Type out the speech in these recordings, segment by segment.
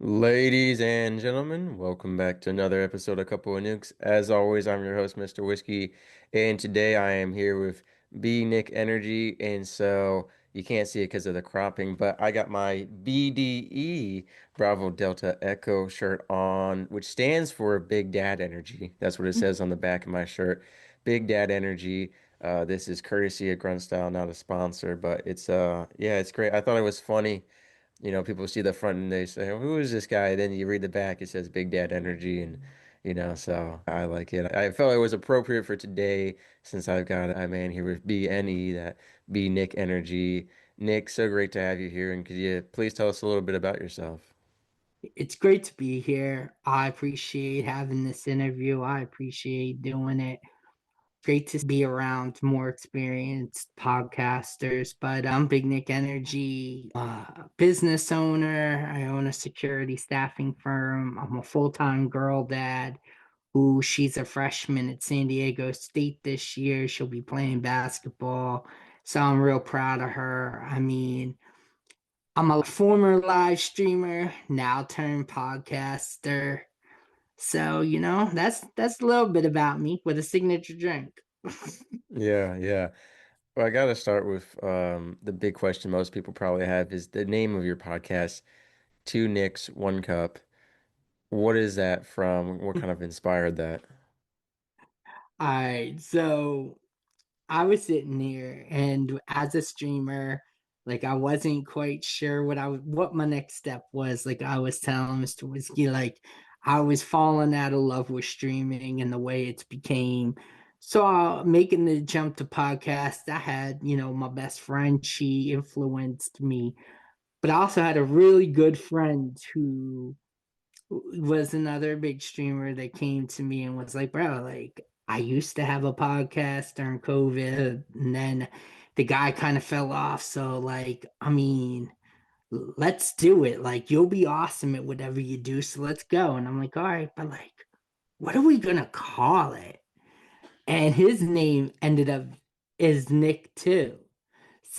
Ladies and gentlemen, welcome back to another episode of Couple of Nukes. As always, I'm your host, Mr. Whiskey, and today I am here with BNickEnergy, and so you can't see it because of the cropping, but I got my BDE Bravo Delta Echo shirt on, which stands for Big Dad Energy. That's what it says on the back of my shirt. Big Dad Energy. This is courtesy of Grunt Style, not a sponsor, but yeah, it's great. I thought it was funny. People see the front and they say, "Oh, who is this guy?" Then you read the back, it says Big Dad Energy, and so I like it. I felt it was appropriate for today since I've got a man here with BNE, that B Nick Energy. Nick, so great to have you here, and could you please tell us a little bit about yourself? It's great to be here. I appreciate having this interview. I appreciate doing it. Great to be around more experienced podcasters. But I'm Big Nick Energy, business owner. I own a security staffing firm. I'm a full-time girl dad who she's a freshman at San Diego State this year. She'll be playing basketball. So I'm real proud of her. I'm a former live streamer, now turned podcaster. So, that's a little bit about me with a signature drink. Yeah, yeah. Well, I got to start with the big question most people probably have is the name of your podcast, Two Nicks, One Cup. What is that from? What kind of inspired that? All right, so I was sitting here, and as a streamer, like I wasn't quite sure what my next step was. Like I was telling Mr. Whiskey, like I was falling out of love with streaming and the way it's became. So making the jump to podcast, I had, my best friend, she influenced me, but I also had a really good friend who was another big streamer that came to me and was like, bro, like I used to have a podcast during COVID, and then the guy kind of fell off. So, like, let's do it. Like, you'll be awesome at whatever you do. So let's go. And I'm like, all right, but like, what are we gonna call it? And his name ended up is Nick too.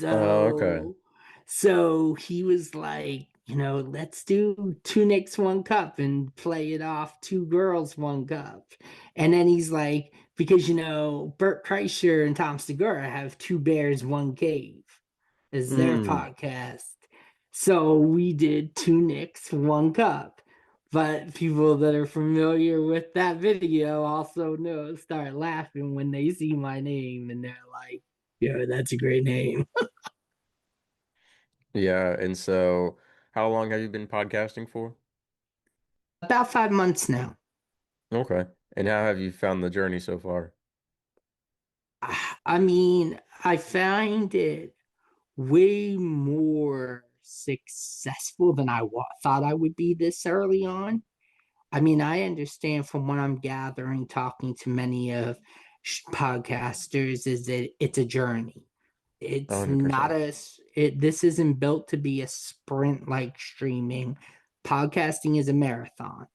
Oh, okay. So he was like, let's do two Knicks, one cup and play it off two girls, one cup. And then he's like, because Bert Kreischer and Tom Segura have two bears, one cave as their Mm. podcast. So we did two Knicks, one cup. But people that are familiar with that video also know start laughing when they see my name and they're like, yeah, that's a great name. Yeah, and so how long have you been podcasting for? About 5 months now. Okay. And how have you found the journey so far? I find it way more successful than thought I would be this early on. I understand from what I'm gathering, talking to many of podcasters, is that it's a journey. It's not 100%. a, it, this isn't built to be a sprint like streaming. Podcasting is a marathon.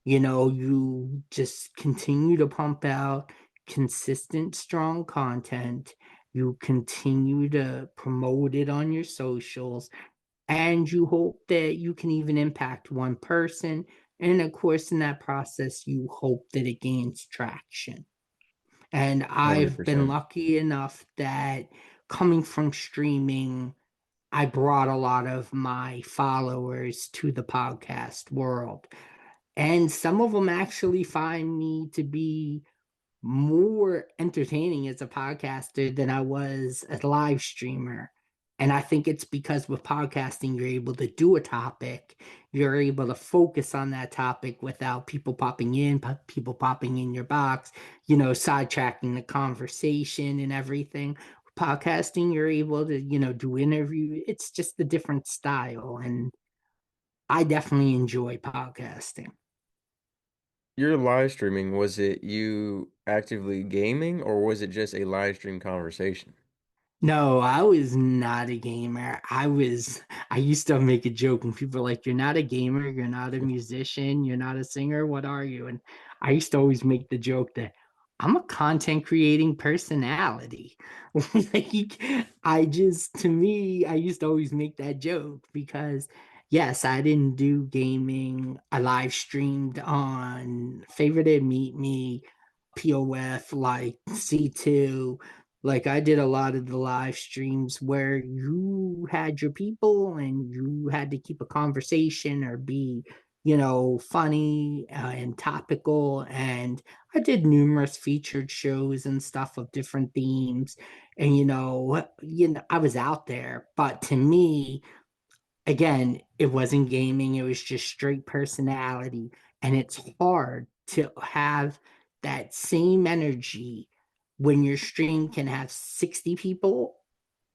You just continue to pump out consistent, strong content. You continue to promote it on your socials, and you hope that you can even impact one person. And of course, in that process, you hope that it gains traction. And I've been 100%. lucky enough that coming from streaming, I brought a lot of my followers to the podcast world. And some of them actually find me to be more entertaining as a podcaster than I was as a live streamer. And I think it's because with podcasting, you're able to do a topic, you're able to focus on that topic without people popping in your box, sidetracking the conversation and everything. Podcasting, you're able to, do interview. It's just a different style. And I definitely enjoy podcasting. Your live streaming, was it you actively gaming or was it just a live stream conversation? No, I was not a gamer. I used to make a joke and people were like, you're not a gamer, you're not a musician, you're not a singer, what are you? And I used to always make the joke that I'm a content creating personality. Like, to me, I used to always make that joke because yes, I didn't do gaming. I live streamed on Favorited Meet Me, POF, like C2. Like I did a lot of the live streams where you had your people and you had to keep a conversation or be, funny and topical. And I did numerous featured shows and stuff of different themes. And I was out there, but to me, again, it wasn't gaming, it was just straight personality. And it's hard to have that same energy when your stream can have 60 people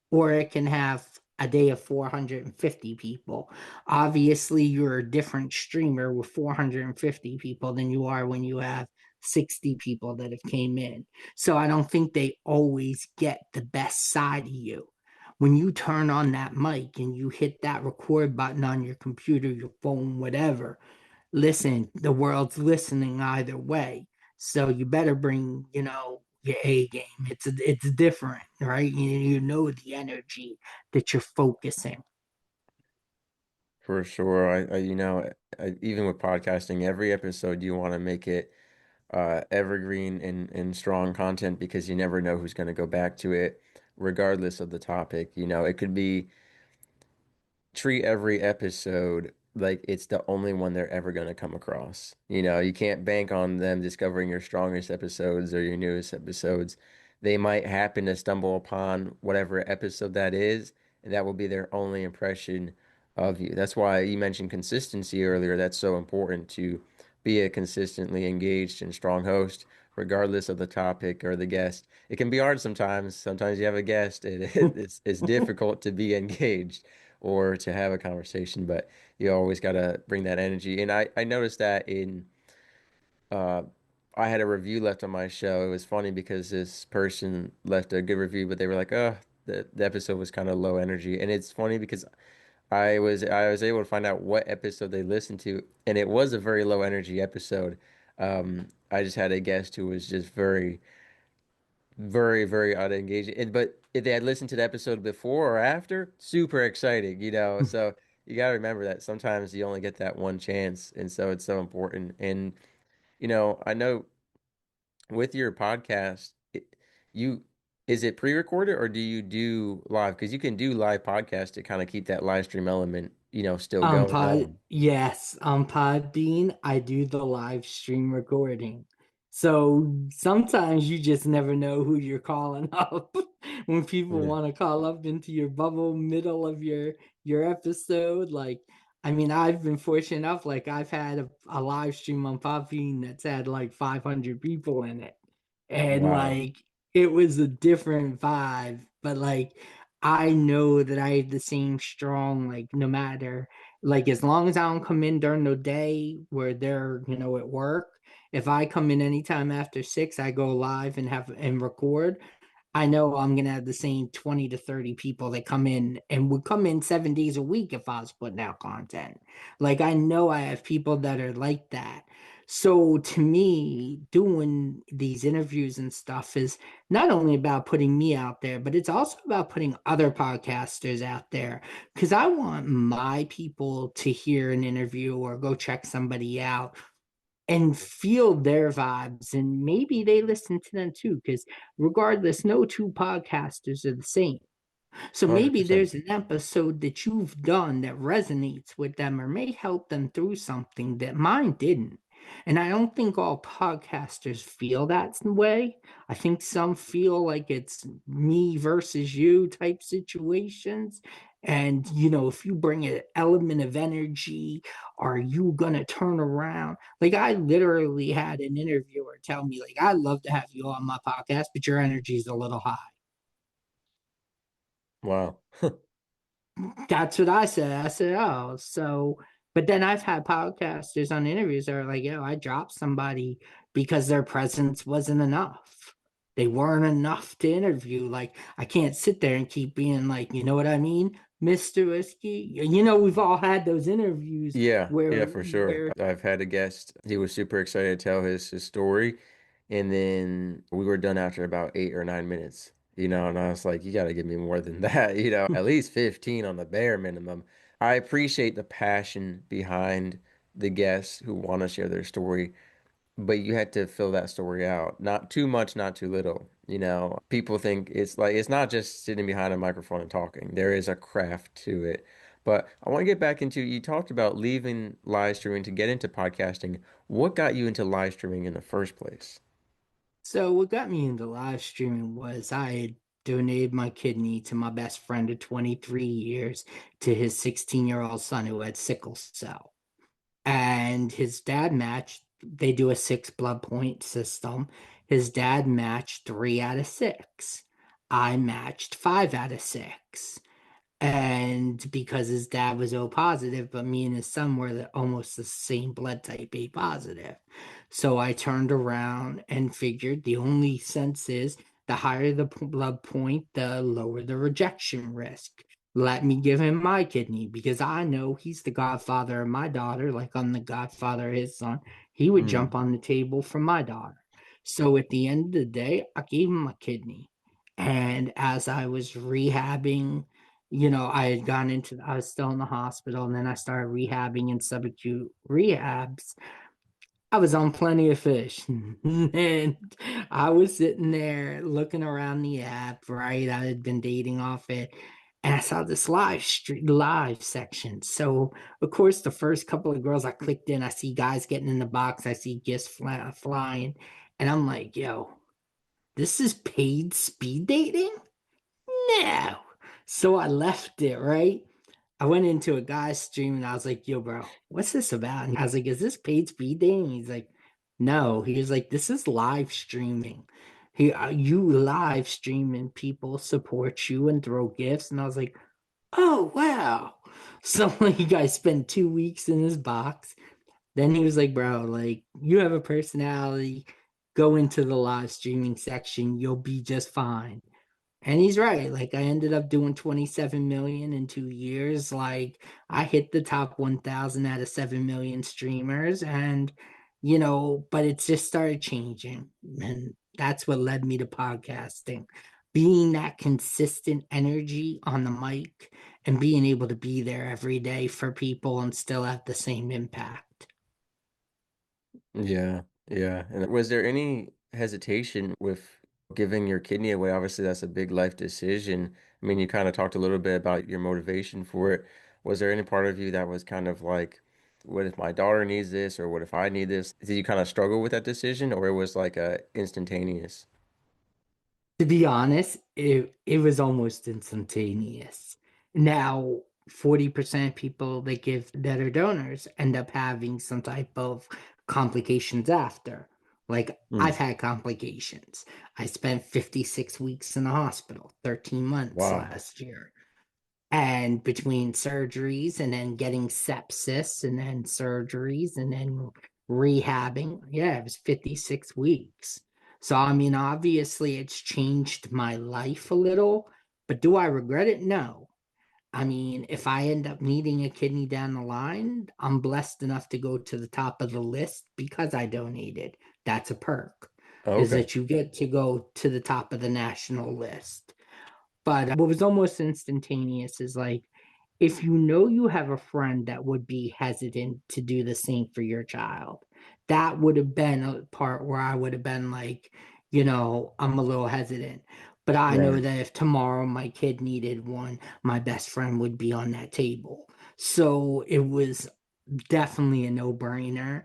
or it can have a day of 450 people. Obviously, you're a different streamer with 450 people than you are when you have 60 people that have came in. So I don't think they always get the best side of you. When you turn on that mic and you hit that record button on your computer, your phone, whatever, listen, the world's listening either way. So you better bring, your A game. It's different, right? You know the energy that you're focusing. For sure. Even with podcasting, every episode you want to make it evergreen and strong content because you never know who's going to go back to it, regardless of the topic. It could be treat every episode like it's the only one they're ever going to come across. You can't bank on them discovering your strongest episodes or your newest episodes. They might happen to stumble upon whatever episode that is, and that will be their only impression of you. That's why you mentioned consistency earlier. That's so important to be a consistently engaged and strong host, regardless of the topic or the guest. It can be hard sometimes. Sometimes you have a guest, and it's difficult to be engaged or to have a conversation, but you always got to bring that energy. And I noticed that uh, I had a review left on my show. It was funny because this person left a good review, but they were like, oh, the episode was kind of low energy. And it's funny because I was able to find out what episode they listened to, and it was a very low energy episode. I just had a guest who was just very very, very unengaging. But if they had listened to the episode before or after, super exciting. So you got to remember that sometimes you only get that one chance, and so it's so important. And I know with your podcast, you is it pre-recorded or do you do live? Because you can do live podcast to kind of keep that live stream element, still going on. Yes, on Podbean, I do the live stream recording. So sometimes you just never know who you're calling up when people Yeah. want to call up into your bubble middle of your episode. Like, I mean, I've been fortunate enough, like I've had a live stream on Podbean that's had like 500 people in it. And Wow. like it was a different vibe, but like I know that I have the same strong, like no matter, like as long as I don't come in during the day where they're, at work, if I come in anytime after 6, I go live and have and record. I know I'm gonna have the same 20 to 30 people that come in and would come in 7 days a week if I was putting out content. Like I know I have people that are like that. So to me, doing these interviews and stuff is not only about putting me out there, but it's also about putting other podcasters out there. Because I want my people to hear an interview or go check somebody out and feel their vibes and maybe they listen to them too because regardless no two podcasters are the same, so maybe 100%. there's an episode that you've done that resonates with them or may help them through something that mine didn't. And I don't think all podcasters feel that way. I think some feel like it's me versus you type situations. And, if you bring an element of energy, are you going to turn around? Like, I literally had an interviewer tell me, like, I'd love to have you on my podcast, but your energy is a little high. Wow. That's what I said. I said, oh, so, but then I've had podcasters on interviews that are like, yo, I dropped somebody because their presence wasn't enough. They weren't enough to interview. Like, I can't sit there and keep being like, you know what I mean, Mr. Whiskey? We've all had those interviews Yeah, where, yeah, for sure. I've had a guest. He was super excited to tell his story, and then we were done after about 8 or 9 minutes. And I was like, you got to give me more than that, at least 15 on the bare minimum. I appreciate the passion behind the guests who want to share their story, but you had to fill that story out. Not too much, not too little. People think it's like it's not just sitting behind a microphone and talking. There is a craft to it. But I want to get back into, you talked about leaving live streaming to get into podcasting. What got you into live streaming in the first place? So what got me into live streaming was I had donated my kidney to my best friend of 23 years to his 16-year-old son who had sickle cell. And his dad matched, they do a six blood point system. His dad matched 3 out of 6. I matched 5 out of 6. And because his dad was O positive, but me and his son were almost the same blood type, A positive. So I turned around and figured the only sense is the higher the blood point, the lower the rejection risk. Let me give him my kidney because I know he's the godfather of my daughter, like I'm the godfather of his son. He would Mm, jump on the table for my daughter. So at the end of the day, I gave him my kidney. And as I was rehabbing, I had gone I was still in the hospital, and then I started rehabbing in subacute rehabs. I was on Plenty of Fish, and I was sitting there looking around the app, right? I had been dating off it, and I saw this live section. So, of course, the first couple of girls I clicked in, I see guys getting in the box, I see gifts flying, and I'm like, yo, this is paid speed dating? No. So I left it, right? I went into a guy's stream and I was like, yo, bro, what's this about? And I was like, is this paid speed dating? He's like, no. He was like, this is live streaming. You live stream and people support you and throw gifts. And I was like, oh, wow. So like, you guys spend 2 weeks in this box. Then he was like, bro, like, you have a personality. Go into the live streaming section. You'll be just fine. And he's right. Like I ended up doing 27 million in 2 years. Like I hit the top 1,000 out of 7 million streamers. And, but it just started changing. And that's what led me to podcasting. Being that consistent energy on the mic and being able to be there every day for people and still have the same impact. yeah, yeah. And was there any hesitation with giving your kidney away? Obviously, that's a big life decision. I mean, you kind of talked a little bit about your motivation for it. Was there any part of you that was kind of like, what if my daughter needs this, or what if I need this? Did you kind of struggle with that decision, or it was like a instantaneous? To be honest, it was almost instantaneous. Now, 40% of people that are donors end up having some type of complications after. Like I've Mm, had complications. I spent 56 weeks in the hospital, 13 months wow. last year. And between surgeries and then getting sepsis and then surgeries and then rehabbing, yeah, it was 56 weeks. So, I mean, obviously it's changed my life a little, but do I regret it? No. I mean, if I end up needing a kidney down the line, I'm blessed enough to go to the top of the list because I donated. That's a perk, is Okay. that you get to go to the top of the national list. But what was almost instantaneous is like, if you know you have a friend that would be hesitant to do the same for your child, that would have been a part where I would have been like, I'm a little hesitant. But I know Right. that if tomorrow my kid needed one, my best friend would be on that table. So it was definitely a no-brainer.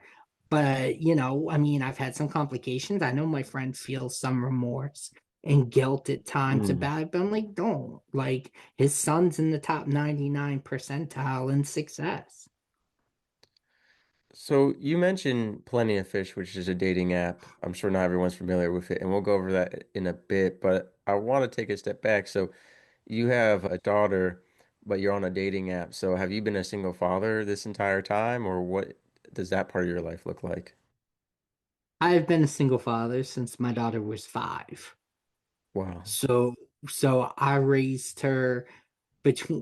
But, I mean, I've had some complications. I know my friend feels some remorse and guilt at times Mm. about it, but I'm like, don't. Like, his son's in the top 99 percentile in success. So you mentioned Plenty of Fish, which is a dating app. I'm sure not everyone's familiar with it, and we'll go over that in a bit, but I want to take a step back. So you have a daughter, but you're on a dating app. So have you been a single father this entire time, or what does that part of your life look like? I've been a single father since my daughter was 5. Wow. So, so I raised her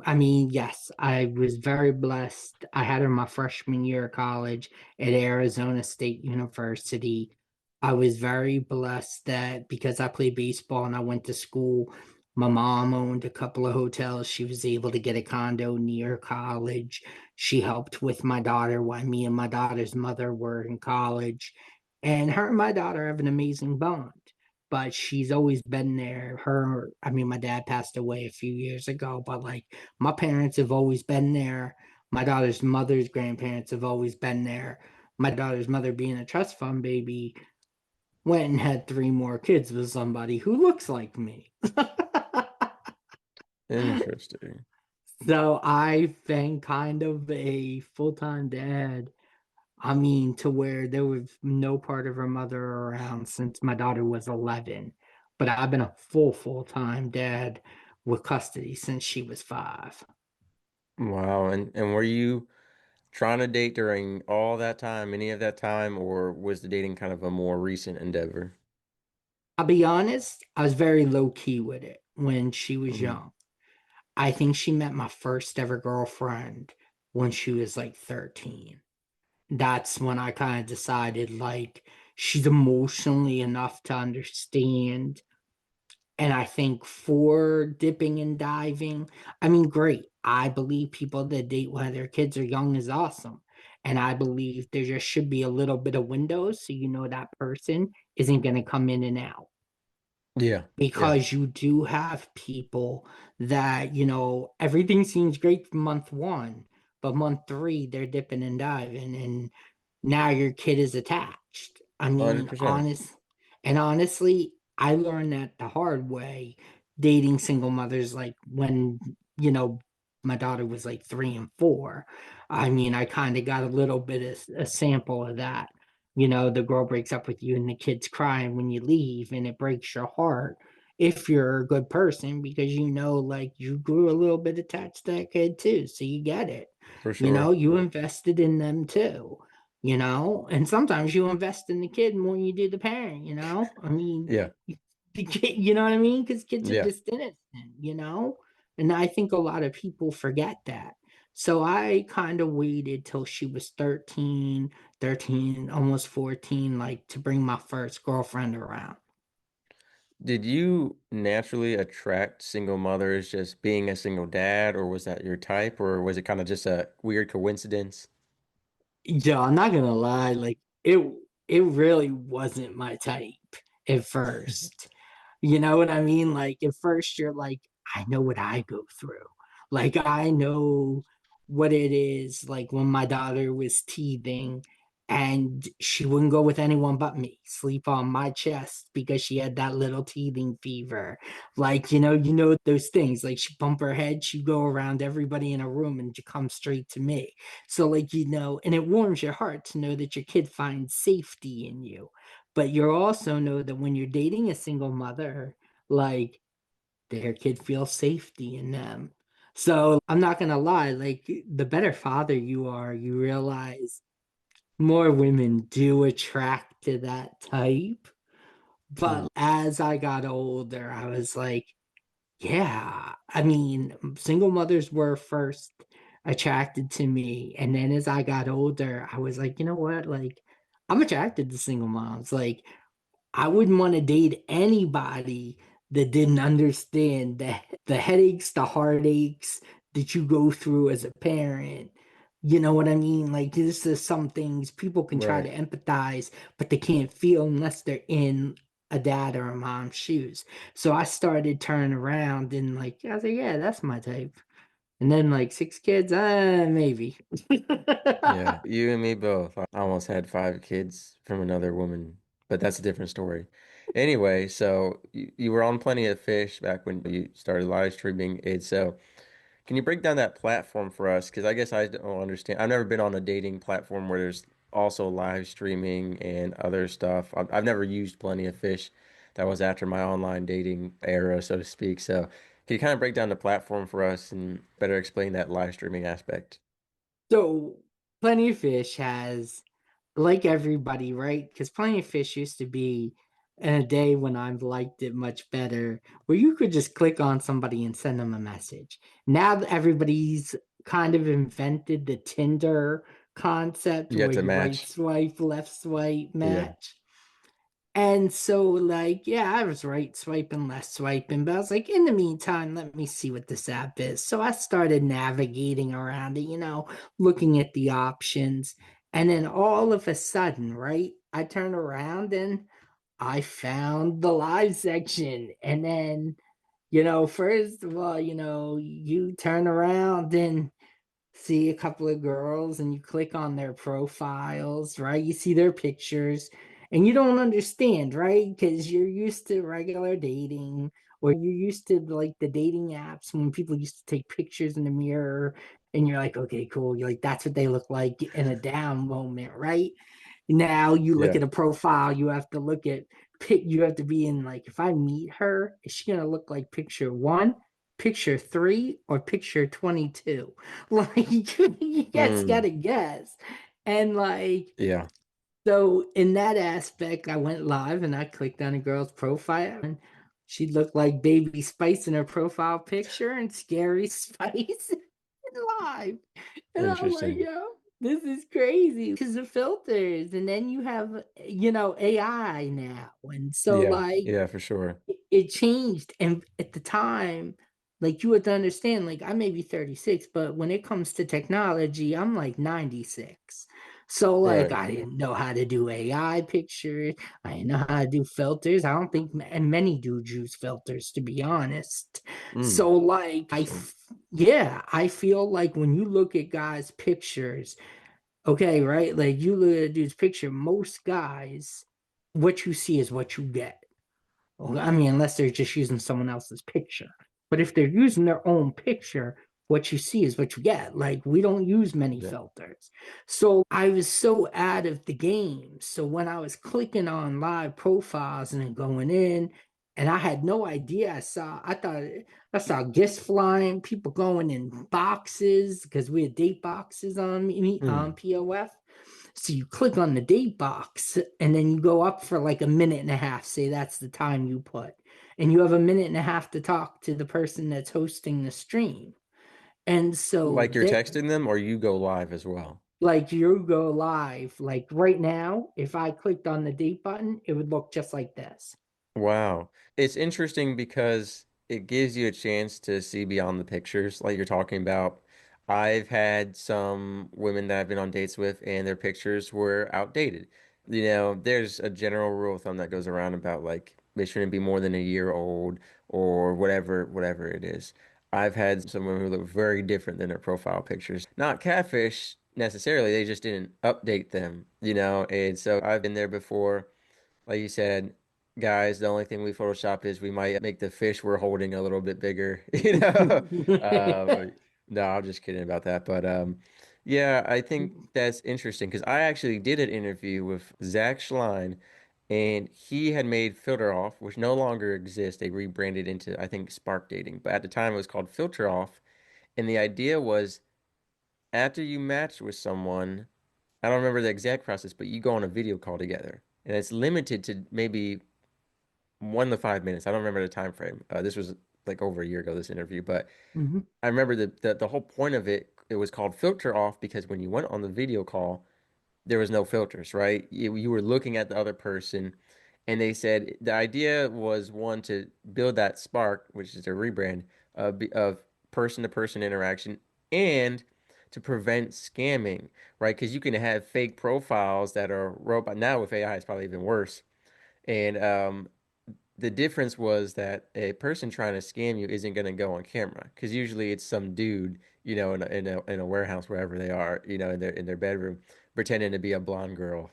I mean, yes, I was very blessed. I had her my freshman year of college at Arizona State University. I was very blessed that because I played baseball and I went to school, My mom owned a couple of hotels. She was able to get a condo near college. She helped with my daughter while me and my daughter's mother were in college. And her and my daughter have an amazing bond. But she's always been there. I mean, my dad passed away a few years ago, but like my parents have always been there. My daughter's mother's grandparents have always been there. My daughter's mother, being a trust fund baby, went and had three more kids with somebody who looks like me. Interesting. So I've been kind of a full-time dad. I mean, to where there was no part of her mother around since my daughter was 11. But I've been a full-time dad with custody since she was 5. Wow. And were you trying to date during all that time, any of that time, or was the dating kind of a more recent endeavor? I'll be honest, I was very low key with it when she was Hmm. young. I think she met my first ever girlfriend when she was like 13. That's when I kind of decided like she's emotionally enough to understand. And I think for dipping and diving, I mean, great. I believe people that date when their kids are young is awesome. And I believe there just should be a little bit of windows so you know that person isn't going to come in and out, Yeah. Yeah. because you do have people that, everything seems great for month 1, but month 3, they're dipping and diving, and now your kid is attached. I mean, 100%. honestly, I learned that the hard way dating single mothers, like when, you know, my daughter was like 3 and 4. I mean, I kind of got a little bit of a sample of that. The girl breaks up with you and the kid's crying when you leave, and it breaks your heart if you're a good person, because like you grew a little bit attached to that kid too. So you get it. For sure. You invested in them too, and sometimes you invest in the kid more than you do the parent. I mean, Yeah. the kid, you know what I mean? Because kids are Yeah. just innocent. And I think a lot of people forget that. So I kind of waited till she was 13, almost 14, like to bring my first girlfriend around. Did you naturally attract single mothers just being a single dad, or was that your type, or was it kind of just a weird coincidence? Yeah, I'm not gonna lie, like it really wasn't my type at first. You know what I mean? Like at first you're like, I know what I go through. Like I know what it is like when my daughter was teething and she wouldn't go with anyone but me, sleep on my chest because she had that little teething fever. Like, those things. Like she bump her head, she'd go around everybody in a room and she come straight to me. So like, and it warms your heart to know that your kid finds safety in you. But you also know that when you're dating a single mother, like their kid feels safety in them. So I'm not gonna lie, like the better father you are, you realize more women do attract to that type. Hmm. But as I got older, I was like, yeah, I mean, single mothers were first attracted to me. And then as I got older, I was like, you know what? Like, I'm attracted to single moms. Like, I wouldn't want to date anybody that didn't understand the headaches, the heartaches that you go through as a parent. You know what I mean? Like, this is some things people can try to Right. empathize, but they can't feel unless they're in a dad or a mom's shoes. So I started turning around and like, I was like, yeah, that's my type. And then like 6 kids, maybe. Yeah. You and me both. I almost had 5 kids from another woman, but that's a different story. Anyway, so you were on Plenty of Fish back when you started live streaming it. So can you break down that platform for us? Because I guess I don't understand. I've never been on a dating platform where there's also live streaming and other stuff. I've never used Plenty of Fish. That was after my online dating era, so to speak. So can you kind of break down the platform for us and better explain that live streaming aspect? So Plenty of Fish has, like everybody, right? Because Plenty of Fish used to be in a day when I liked it much better, where you could just click on somebody and send them a message. Now that everybody's kind of invented the Tinder concept You have where to you right match. swipe, left swipe, Yeah. match. And so, like, yeah, I was right swiping, left swiping, but I was like, in the meantime, let me see what this app is. So I started navigating around it, looking at the options. And then all of a sudden, right, I turned around and I found the live section. And then, first of all, you turn around and see a couple of girls and you click on their profiles, right? You see their pictures and you don't understand, right? Because you're used to regular dating or you're used to like the dating apps when people used to take pictures in the mirror and you're like, okay, cool. You're like, that's what they look like in a down moment, right? Now you look Yeah. at a profile, you have to look at you have to be in like if I meet her, is she gonna look like picture one, picture three, or picture 22? Like you guys Mm, gotta guess. And like yeah. so in that aspect, I went live and I clicked on a girl's profile and she looked like Baby Spice in her profile picture and Scary Spice live. And I'm like, Interesting. yo, this is crazy because of filters. And then you have, AI now. And so, Yeah. like, Yeah, for sure. it changed. And at the time, like, you have to understand, like, I may be 36, but when it comes to technology, I'm like 96. So, like, Right. I didn't know how to do AI pictures. I didn't know how to do filters. I don't think, and many dudes use filters, to be honest. Mm, So, like, interesting. yeah, I feel like when you look at guys' pictures, okay, right? Like, you look at a dude's picture, most guys, what you see is what you get. Well, I mean, unless they're just using someone else's picture. But if they're using their own picture, what you see is what you get. Like, we don't use many Yeah. filters. So I was so out of the game. So when I was clicking on live profiles and then going in, and I had no idea. I saw gifts flying, people going in boxes because we had date boxes on me on Mm. POF. So you click on the date box and then you go up for like a minute and a half. Say that's the time you put. And you have a minute and a half to talk to the person that's hosting the stream. And so Like you're they texting them or you go live as well? like you go live. Like right now, if I clicked on the date button, it would look just like this. Wow. It's interesting because it gives you a chance to see beyond the pictures, like you're talking about. I've had some women that I've been on dates with, and their pictures were outdated. There's a general rule of thumb that goes around about like they shouldn't be more than a year old or whatever it is. I've had some women who look very different than their profile pictures. Not catfish necessarily, they just didn't update them. And so I've been there before. Like you said, guys, the only thing we Photoshop is we might make the fish we're holding a little bit bigger, you know? No, I'm just kidding about that. But yeah, I think that's interesting because I actually did an interview with Zach Schlein, and he had made Filter Off, which no longer exists. They rebranded into, I think, Spark Dating. But at the time, it was called Filter Off. And the idea was after you match with someone, I don't remember the exact process, but you go on a video call together. And it's limited to maybe 1 to 5 minutes. I don't remember the time frame. This was like over a year ago, this interview, but Mhm. I remember the whole point of it. It was called filter off because when you went on the video call, there was no filters, right? You were looking at the other person, and they said the idea was one to build that spark, which is a rebrand of person-to-person interaction, and to prevent scamming, right? Because you can have fake profiles that are robot. Now with AI, it's probably even worse. And the difference was that a person trying to scam you isn't going to go on camera because usually it's some dude, in a warehouse wherever they are, in their bedroom, pretending to be a blonde girl,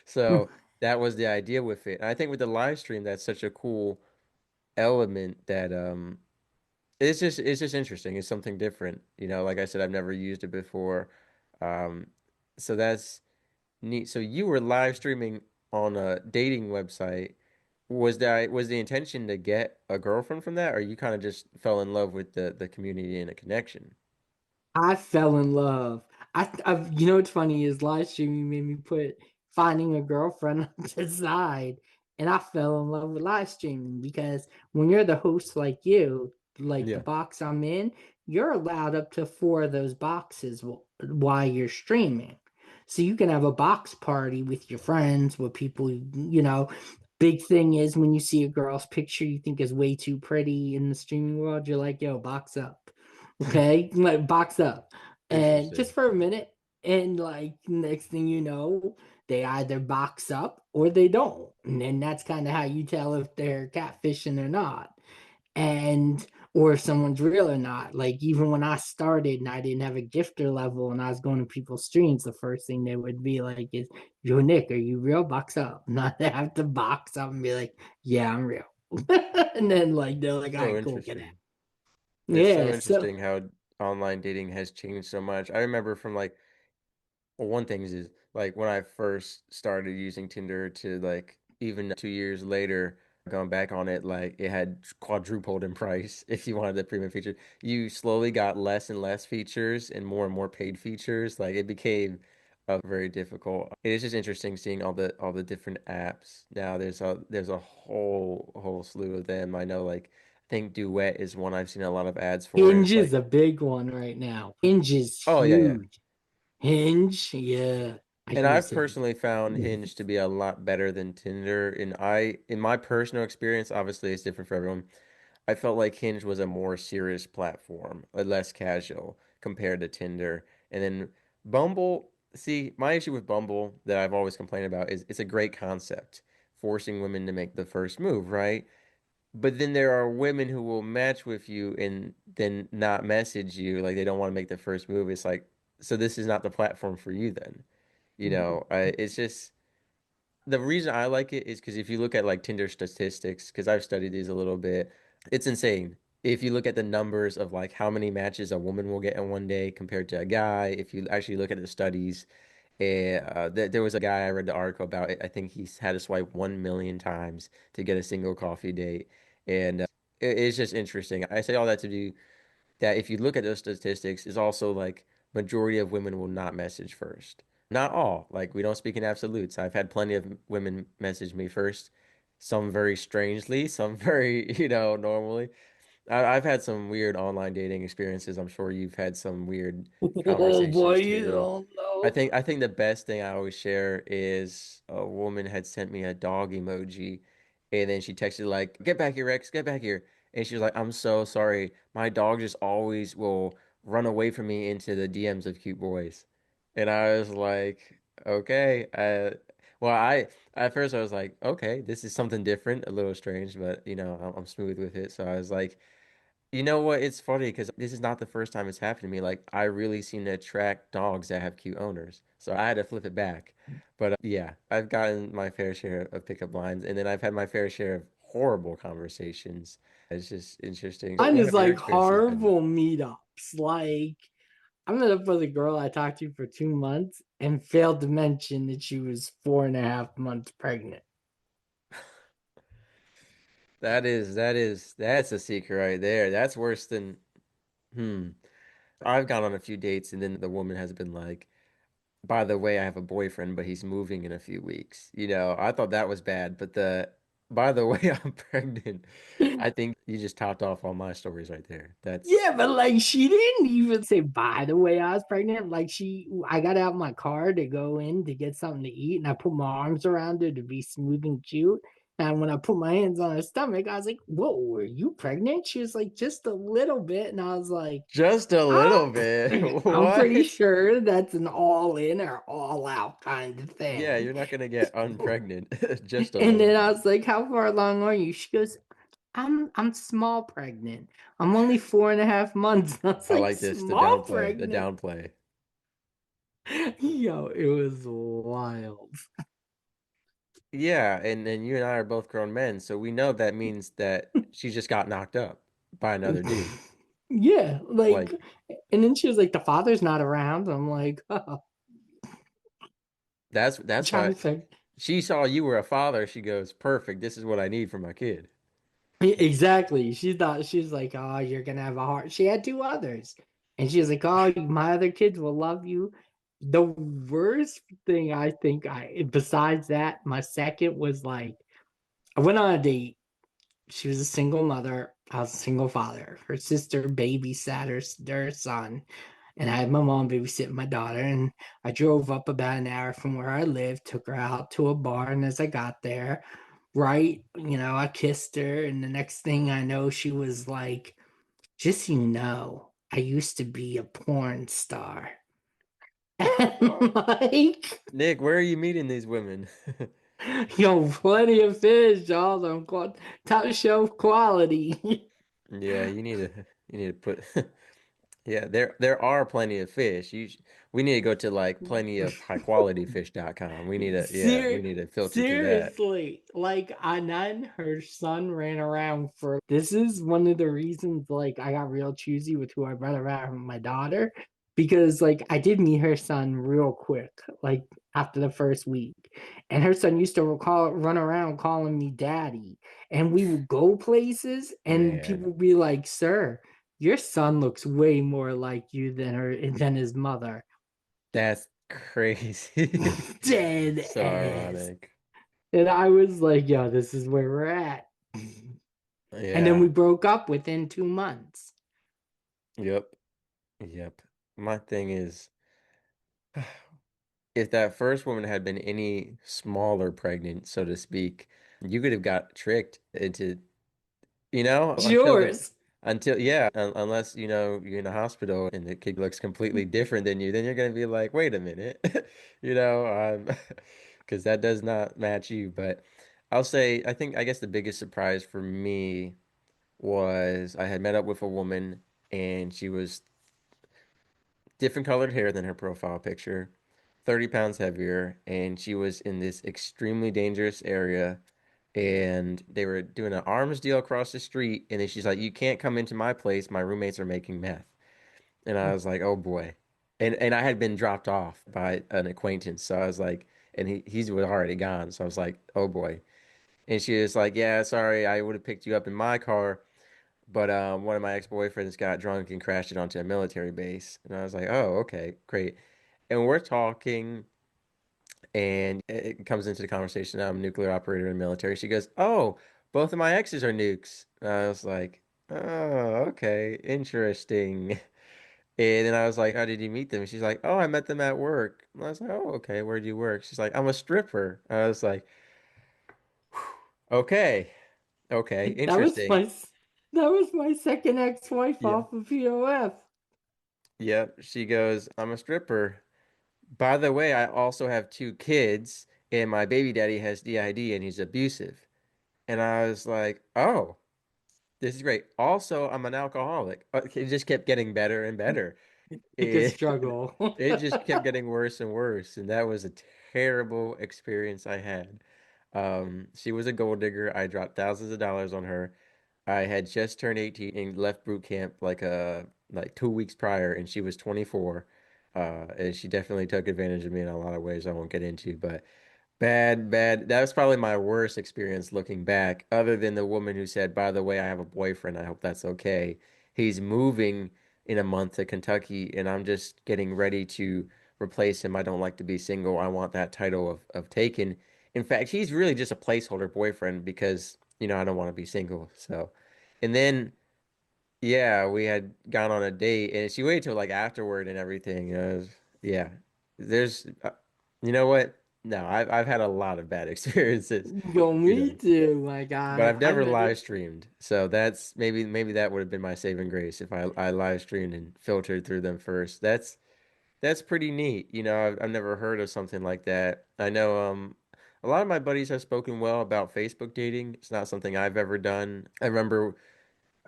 So that was the idea with it. And I think with the live stream, that's such a cool element that it's just interesting. It's something different, Like I said, I've never used it before, um, so that's neat. So you were live streaming on a dating website. Was the intention to get a girlfriend from that, or you kind of just fell in love with the community and the connection? I fell in love. What's funny is live streaming made me put finding a girlfriend on the side, and I fell in love with live streaming because when you're the host like you, like the Yeah. box I'm in, you're allowed up to four of those boxes while you're streaming. So you can have a box party with your friends, with people, big thing is when you see a girl's picture you think is way too pretty in the streaming world, you're like, yo, box up. Okay? Like box up. And just Interesting. for a minute, and like next thing you know, they either box up or they don't. And then that's kind of how you tell if they're catfishing or not. And or if someone's real or not. Like even when I started and I didn't have a gifter level and I was going to people's streams, the first thing they would be like is, "Yo, Nick, are you real? Box up." Not to have to box up and be like, "Yeah, I'm real." And then like they're like, "All So right, cool, get out." interesting. It's so Yeah, so interesting how online dating has changed so much. I remember from like, well, one thing is like when I first started using Tinder to like even 2 years later, going back on it, like it had quadrupled in price if you wanted the premium feature. You slowly got less and less features and more paid features. Like it became very difficult. It is just interesting seeing all the different apps. Now there's a whole slew of them. I know like I think Duet is one I've seen a lot of ads for. Hinge It's is like, a big one right now. Hinge is oh yeah, yeah. huge. Hinge, yeah. I And use I've it. personally found Hinge to be a lot better than Tinder. In my personal experience, obviously it's different for everyone. I felt like Hinge was a more serious platform, a less casual compared to Tinder. And then Bumble, see, my issue with Bumble that I've always complained about is it's a great concept, forcing women to make the first move, right? But then there are women who will match with you and then not message you, like they don't want to make the first move. It's like, so this is not the platform for you then. It's just the reason I like it is because if you look at like Tinder statistics, because I've studied these a little bit, it's insane. If you look at the numbers of like how many matches a woman will get in one day compared to a guy, if you actually look at the studies, there was a guy I read the article about. I think he's had to swipe 1 million times to get a single coffee date, and it's just interesting. I say all that to do that if you look at those statistics, is also like majority of women will not message first. Not all. Like we don't speak in absolutes. I've had plenty of women message me first, some very strangely, some very, normally. I've had some weird online dating experiences. I'm sure you've had some weird Oh boy, conversations you too. don't know. I think the best thing I always share is a woman had sent me a dog emoji, and then she texted like, "Get back here, Rex, get back here." And she was like, "I'm so sorry. My dog just always will run away from me into the DMs of cute boys." And I was like, "Okay." Well, I at first I was like, "Okay, this is something different, a little strange, but I'm smooth with it." So I was like, you know what? It's funny because this is not the first time it's happened to me. Like, I really seem to attract dogs that have cute owners. So I had to flip it back. But yeah, I've gotten my fair share of pickup lines, and then I've had my fair share of horrible conversations. It's just interesting. Mine What is have your like experiences been? horrible meetups. Like I met up with a girl I talked to for 2 months and failed to mention that she was 4.5 months pregnant. That's a secret right there. That's worse than, hmm. I've gone on a few dates, and then the woman has been like, by the way, I have a boyfriend, but he's moving in a few weeks. I thought that was bad, but by the way, I'm pregnant. I think you just topped off all my stories right there. That's Yeah, but like she didn't even say, by the way, I was pregnant. Like I got out my car to go in to get something to eat, and I put my arms around her to be smooth and cute. And when I put my hands on her stomach, I was like, "Whoa, were you pregnant?" She was like, "Just a little bit," and I was like, just a little bit. I'm pretty What? sure that's an all in or all out kind of Yeah, thing." you're not gonna get unpregnant. Just a And little then I bit. was like, "How far along are you?" She goes, I'm small pregnant. I'm only 4.5 months." I was I like, like this, "Small the pregnant?" downplay. Yo, it was wild. Yeah, and you and I are both grown men, so we know that means that she just got knocked up by another dude. Yeah, like, Like and then she was like, "The father's not around." I'm like, "Oh, that's trying why to think." she saw you were a father. She goes, "Perfect. This is what I need for my kid." Exactly. She thought she's like, "Oh, you're gonna have a heart." She had two others, and she was like, "Oh, my other kids will love you." The worst thing I think besides that, my second was like, I went on a date. She was a single mother. I was a single father. Her sister babysat her son. and I had my mom babysitting my daughter. And I drove up about an hour from where I lived, took her out to a bar. And as I got there, right, I kissed her. And the next thing I know, she was like, just so you know, I used to be a porn star. And like, Nick, where are you meeting these women? yo, plenty of fish, y'all. Top shelf quality. Yeah, you need to put yeah, there are plenty of fish. We need to go to like plenty of high quality fish.com. We need to filter through that. Seriously, like Anan, her son ran around for. This is one of the reasons, like, I got real choosy with who I brought around my daughter, because, like, I did meet her son real quick, like after the first week, and her son used to run around calling me daddy, and we would go places, and people Man, would be like, "Sir, your son looks way more like you than his mother." that's crazy. Dead So ass. ironic. And I was like, yo, this is where we're at. And then we Yeah. broke up within 2 months. Yep. Yep. My thing is, if that first woman had been any smaller pregnant, so to speak, you could have got tricked into, Yours. yeah, unless, you're in a hospital and the kid looks completely different than you, then you're gonna be like, wait a minute, because that does not match you. But I guess the biggest surprise for me was I had met up with a woman and she was different colored hair than her profile picture, 30 pounds heavier, and she was in this extremely dangerous area. And they were doing an arms deal across the street. And then she's like, "You can't come into my place. My roommates are making meth." And I was like, "Oh boy." And I had been dropped off by an acquaintance. So I was like, and he was already gone. So I was like, "Oh boy." And she was like, "Yeah, sorry, I would have picked you up in my car. But one of my ex-boyfriends got drunk and crashed it onto a military base." And I was like, "Oh, okay, great." And we're talking, and it comes into the conversation. I'm a nuclear operator in the military. She goes, "Oh, both of my exes are nukes." And I was like, "Oh, okay, interesting." And then I was like, "How did you meet them?" She's like, "Oh, I met them at work." And I was like, "Oh, okay, where do you work?" She's like, "I'm a stripper." I was like, "Okay, okay, That was interesting." my that was my second ex-wife Yeah. off of POF. Yep. She goes, "I'm a stripper. By the way, I also have two kids, and my baby daddy has DID and he's abusive." And I was like, "Oh, this is great. Also, I'm an alcoholic." It just kept getting better and better. It could It, struggle. it just kept getting worse and worse. And that was a terrible experience I had. She was a gold digger. I dropped thousands of dollars on her. I had just turned 18 and left boot camp like 2 weeks prior, and she was 24. And she definitely took advantage of me in a lot of ways I won't get into, but bad, bad. That was probably my worst experience looking back, other than the woman who said, "By the way, I have a boyfriend. I hope that's okay. He's moving in a month to Kentucky, and I'm just getting ready to replace him. I don't like to be single. I want that title of taken." In fact, he's really just a placeholder boyfriend because, I don't want to be single. So, and then, yeah, we had gone on a date, and she waited till like afterward and everything. Yeah, there's, you know what? No, I've had a lot of bad experiences, Yo, you me know, too, my but guy. I've I never met live it. streamed. So that's maybe that would have been my saving grace if I live streamed and filtered through them first. That's pretty neat. I've never heard of something like that. I know a lot of my buddies have spoken well about Facebook dating. It's not something I've ever done. I remember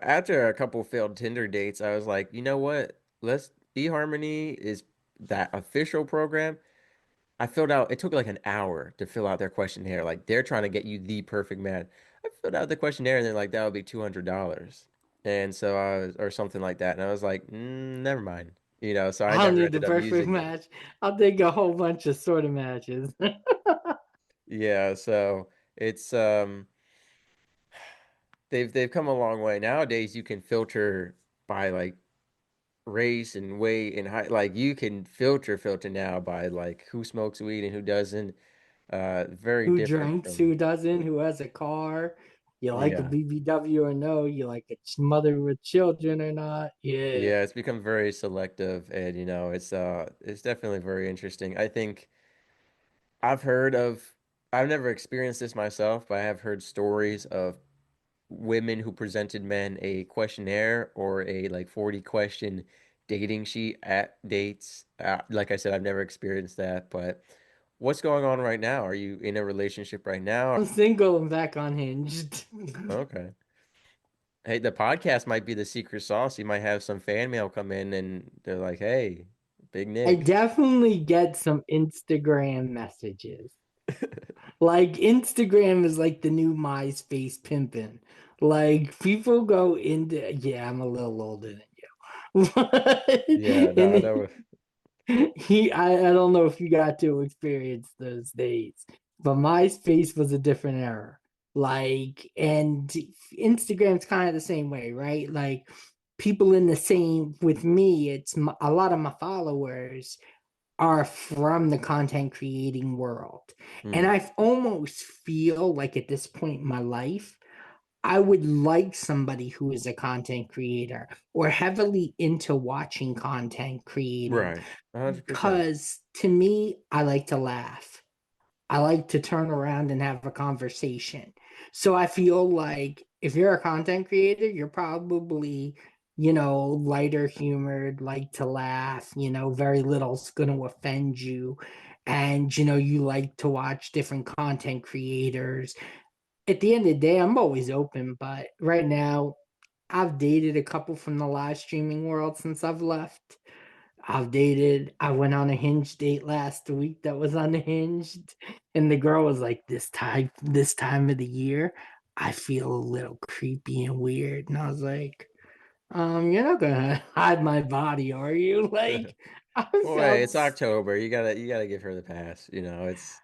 after a couple failed Tinder dates, I was like, you know what? Let's eHarmony is that official program. I filled out, it took like an hour to fill out their questionnaire. Like they're trying to get you the perfect man. I filled out the questionnaire and they're like, that would be $200. And so or something like that. And I was like, never mind. So I I don't never need the ended up perfect using it. match. I'll take a whole bunch of sort of matches. Yeah, so it's they've come a long way. Nowadays you can filter by like race and weight and height. Like you can filter now by like who smokes weed and who doesn't. Very Who different drinks, from who doesn't, who has a car. You like a Yeah. BBW or no? You like a mother with children or not? Yeah. Yeah, it's become very selective and it's definitely very interesting. I think I've heard of I've never experienced this myself, but I have heard stories of women who presented men a questionnaire or a like 40 question dating sheet at dates. Like I said, I've never experienced that, but what's going on right now? Are you in a relationship right now? I'm single and back on Hinged. Okay. Hey, the podcast might be the secret sauce. You might have some fan mail come in and they're like, "Hey, Big I Nick." definitely get some Instagram messages. Like Instagram is like the new MySpace pimping. Like people go into, yeah, I'm a little older than you. Yeah, no, I And know. I don't know if you got to experience those days, but MySpace was a different era. Like, and Instagram's kind of the same way, right? Like, people in the same with me, a lot of my followers are from the content creating world. And Hmm. I almost feel like at this point in my life, I would like somebody who is a content creator or heavily into watching content creating Right. 100%. because to me, I like to laugh. I like to turn around and have a conversation. So I feel like if you're a content creator, you're probably, lighter humored, like to laugh, very little's going to offend you. And, you like to watch different content creators. At the end of the day, I'm always open, but right now, I've dated a couple from the live streaming world since I've left. I went on a Hinge date last week that was unhinged. And the girl was like, this time of the year, I feel a little creepy and weird. And I was like, you're not gonna hide my body, are you? Like, I Well, hey, felt, it's October. You gotta give her the pass. It's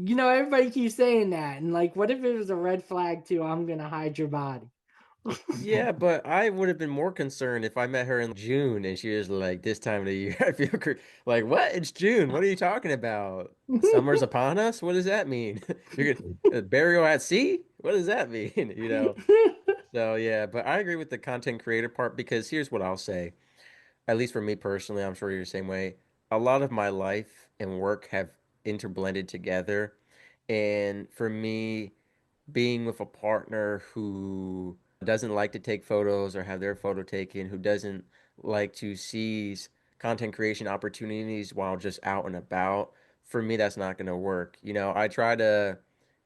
everybody keeps saying that. And like, what if it was a red flag too? I'm gonna hide your body. yeah, but I would have been more concerned if I met her in June and she was like, "This time of the year, I feel like what? It's June. What are you talking about? Summer's upon us? What does that mean? You're gonna burial at sea? What does that mean?" So yeah, but I agree with the content creator part because here's what I'll say. At least for me personally, I'm sure you're the same way. A lot of my life and work have interblended together. And for me, being with a partner who doesn't like to take photos or have their photo taken, who doesn't like to seize content creation opportunities while just out and about, for me, that's not going to work. I try to,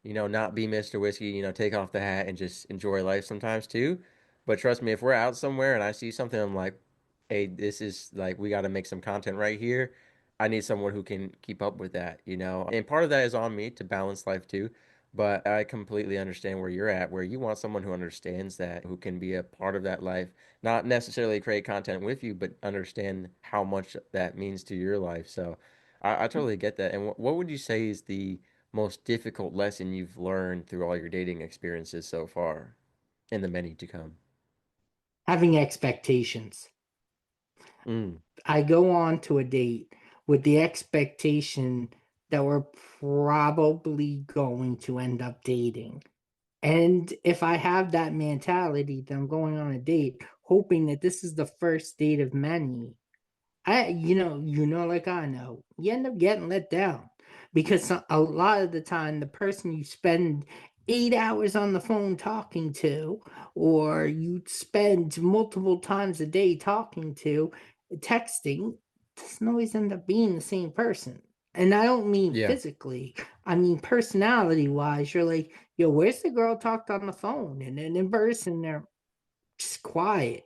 not be Mr. Whiskey, take off the hat and just enjoy life sometimes too. But trust me, if we're out somewhere and I see something, I'm like, hey, this is like, we got to make some content right here. I need someone who can keep up with that. And part of that is on me to balance life too. But I completely understand where you're at, where you want someone who understands that, who can be a part of that life, not necessarily create content with you, but understand how much that means to your life. So I totally get that. And what would you say is the most difficult lesson you've learned through all your dating experiences so far and the many to come? Having expectations. Mm, I go on to a date with the expectation that we're probably going to end up dating. And if I have that mentality, then I'm going on a date hoping that this is the first date of many. Like I know, you end up getting let down because a lot of the time, the person you spend 8 hours on the phone talking to, or you spend multiple times a day talking to, texting, doesn't always end up being the same person. And I don't mean yeah. physically, I mean personality wise. You're like, yo, where's the girl talked on the phone? And then in person, they're just quiet.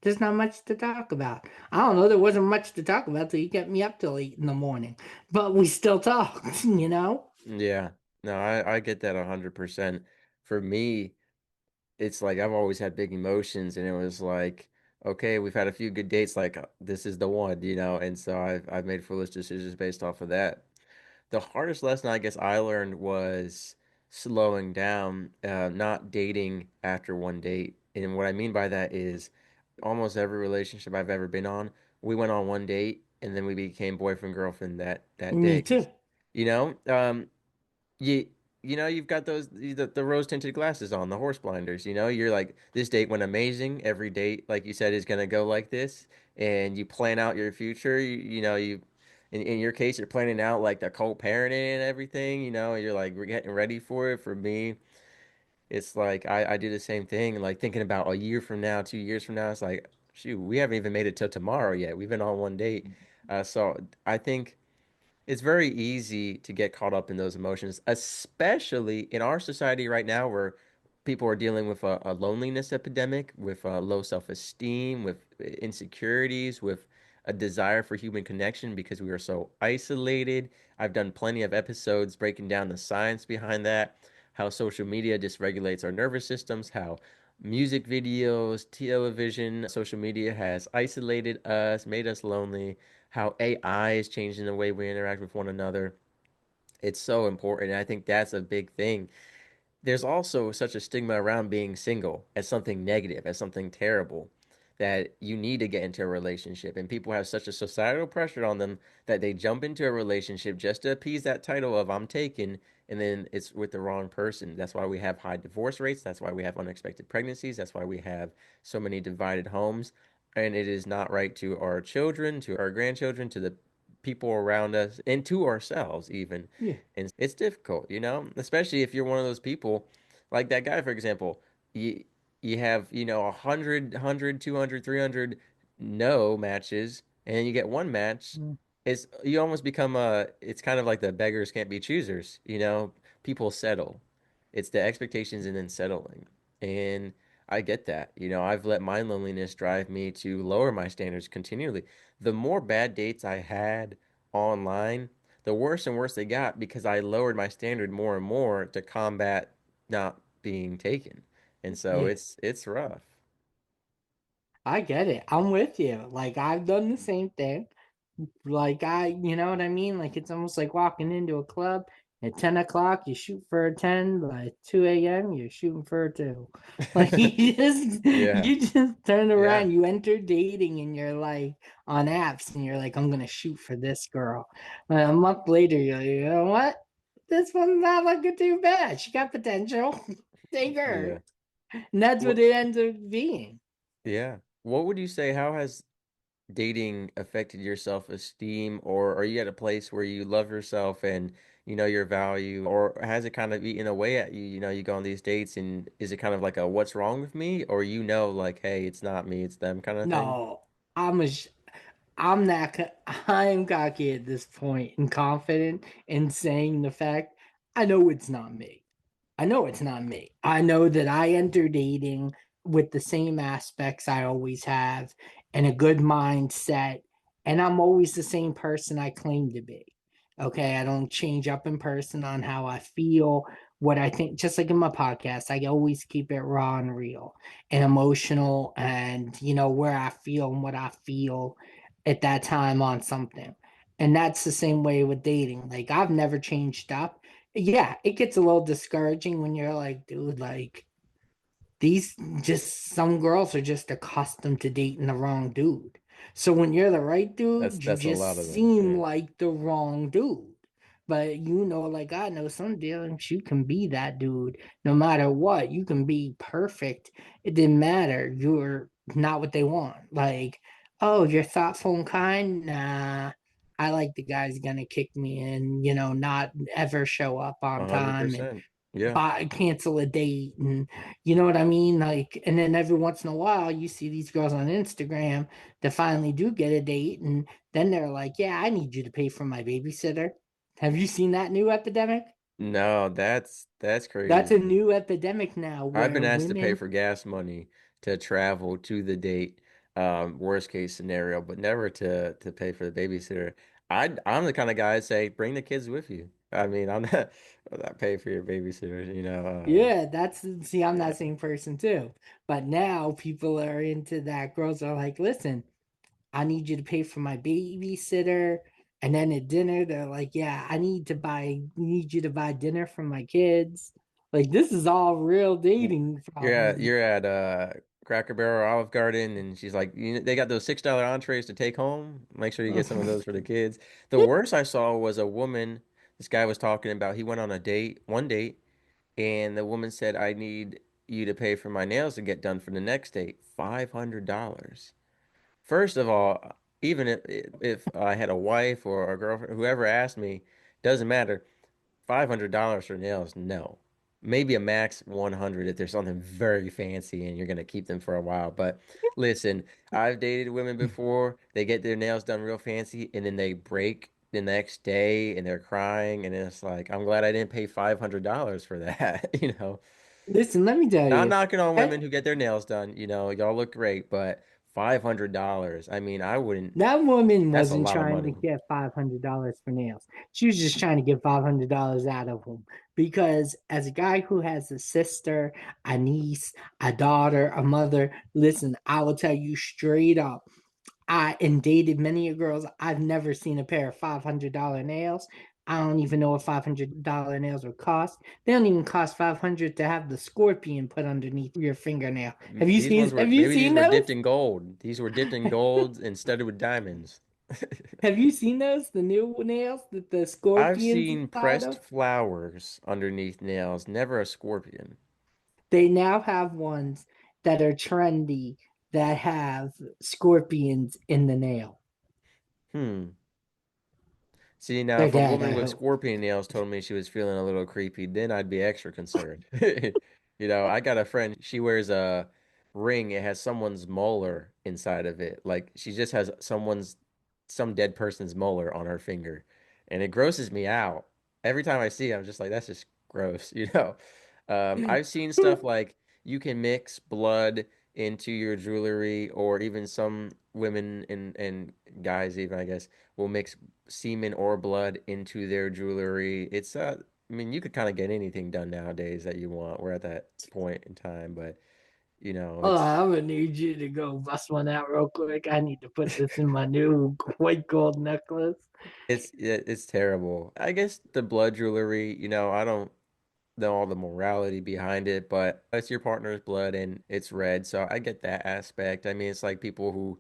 There's not much to talk about. I don't know. There wasn't much to talk about till you kept me up till 8 in the morning, but we still talked, you know? Yeah. No, I get that 100%. For me, it's like I've always had big emotions, and it was like, okay, we've had a few good dates, like this is the one. And so I've made foolish decisions based off of that. The hardest lesson I guess I learned was slowing down, not dating after one date. And what I mean by that is almost every relationship I've ever been on, we went on one date and then we became boyfriend girlfriend that Me day. too. You know, um, yeah. you've got the rose tinted glasses on, the horse blinders. You're like, this date went amazing. Every date, like you said, is gonna go like this, and you plan out your future. In your case, you're planning out like the co-parenting and everything. You're like, we're getting ready for it. For me, it's like I do the same thing. Like thinking about a year from now, 2 years from now, it's like, shoot, we haven't even made it till tomorrow yet. We've been on one date. So I think it's very easy to get caught up in those emotions, especially in our society right now where people are dealing with a loneliness epidemic, with low self-esteem, with insecurities, with a desire for human connection because we are so isolated. I've done plenty of episodes breaking down the science behind that, how social media dysregulates our nervous systems, how music videos, television, social media has isolated us, made us lonely, how AI is changing the way we interact with one another. It's so important. And I think that's a big thing. There's also such a stigma around being single as something negative, as something terrible, that you need to get into a relationship. And people have such a societal pressure on them that they jump into a relationship just to appease that title of I'm taken, and then it's with the wrong person. That's why we have high divorce rates. That's why we have unexpected pregnancies. That's why we have so many divided homes. And it is not right to our children, to our grandchildren, to the people around us, and to ourselves even. Yeah. And it's difficult, especially if you're one of those people like that guy, for example. You have, 100, 200, 300 no matches, and you get one match. Mm. You almost become it's kind of like the beggars can't be choosers. People settle. It's the expectations and then settling. And I get that. I've let my loneliness drive me to lower my standards continually. The more bad dates I had online, the worse and worse they got because I lowered my standard more and more to combat not being taken. And so Yeah. it's rough. I get it. I'm with you. Like I've done the same thing. Like you know what I mean? Like it's almost like walking into a club at 10 o'clock, you shoot for a 10, by 2 a.m. you're shooting for a 2. Like Yeah. you just turn Yeah. around, you enter dating and you're like on apps and you're like, I'm gonna shoot for this girl. And a month later, you're like, you know what? This one's not looking too bad. She got potential. Take her. Yeah. And that's what What it ends up being. yeah. What would you say, how has dating affected your self-esteem, or are you at a place where you love yourself and you know your value, or has it kind of eaten away at you? You go on these dates and is it kind of like a what's wrong with me, or like, hey, it's not me, it's them kind of thing? No, I'm a I'm not. I'm cocky at this point and confident in saying the fact I know it's not me. I know it's not me. I know that I enter dating with the same aspects I always have and a good mindset, and I'm always the same person I claim to be. Okay, I don't change up in person on how I feel, what I think. Just like in my podcast, I always keep it raw and real and emotional, and where I feel and what I feel at that time on something. And that's the same way with dating. Like I've never changed up. Yeah, it gets a little discouraging when you're like, dude, like these just some girls are just accustomed to dating the wrong dude. So when you're the right That's dude, you that's a lot of just them. seem Yeah. like the wrong dude. But like I know some dealings, you can be that dude no matter what. You can be perfect. It didn't matter. You're not what they want. Like, oh, you're thoughtful and kind. Nah, I like the guy's gonna kick me and not ever show up on time and 100%. Yeah. buy cancel a date, and you know what I mean? Like, and then every once in a while you see these girls on Instagram that finally do get a date, and then they're like, yeah, I need you to pay for my babysitter. Have you seen that new epidemic? No, that's That's a crazy. new epidemic now I've where been asked to pay women, for gas money to travel to the date, worst case scenario, but never to pay for the babysitter. I'm the kind of guy I'd say bring the kids with you. I mean, I'm not paying for your babysitter. yeah, that's, see, I'm Yeah. that same person too. But now people are into that. Girls are like, listen, I need you to pay for my babysitter. And then at dinner, they're like, yeah, need you to buy dinner for my kids. Like, this is all real W- dating problems. You're at Cracker Barrel or Olive Garden, and she's like, they got those $6 entrees to take home. Make sure you get some of those for the kids. The worst I saw was a woman This guy was talking about he went on a date, one date, and the woman said, "I need you to pay for my nails to get done for the next date, $500." First of all, even if I had a wife or a girlfriend, whoever asked me, doesn't matter. $500 for nails, no. Maybe a max 100 if there's something very fancy and you're gonna keep them for a while. But listen, I've dated women before. They get their nails done real fancy and then they break the next day and they're crying and it's like, I'm glad I didn't pay $500 for that, you know. Listen, let me tell Not you, knocking on women that, who get their nails done, y'all look great, but $500. I mean, I wouldn't. that woman That's a wasn't lot of trying to money. get $500 for nails. She was just trying to get $500 out of him. Because as a guy who has a sister, a niece, a daughter, a mother, listen, I will tell you straight up. I and dated many girls. I've never seen a pair of $500 nails. I don't even know what $500 nails would cost. They don't even cost 500 to have the scorpion put underneath your fingernail. Have you These seen? ones were Have you maybe these seen were those? dipped in gold. These were dipped in gold and studded with diamonds. Have you seen those? The new nails that the I've scorpions seen inside pressed of. flowers underneath nails, never a scorpion. They now have ones that are trendy that have scorpions in the nail. Hmm. See, now They're if a dead, woman I with hope. scorpion nails told me she was feeling a little creepy, then I'd be extra concerned. I got a friend, she wears a ring, it has someone's molar inside of it. Like she just has some dead person's molar on her finger. And it grosses me out. Every time I see it, I'm just like, that's just gross. I've seen stuff like you can mix blood into your jewelry, or even some women and guys even, I guess, will mix semen or blood into their jewelry. I mean, you could kind of get anything done nowadays that you want. We're at that point in time, but Hold on, I'm gonna need you to go bust one out real quick. I need to put this in my new white gold necklace. it's terrible. I guess the blood jewelry, I don't know all the morality behind it, but it's your partner's blood and it's red, so I get that aspect. I mean, it's like people who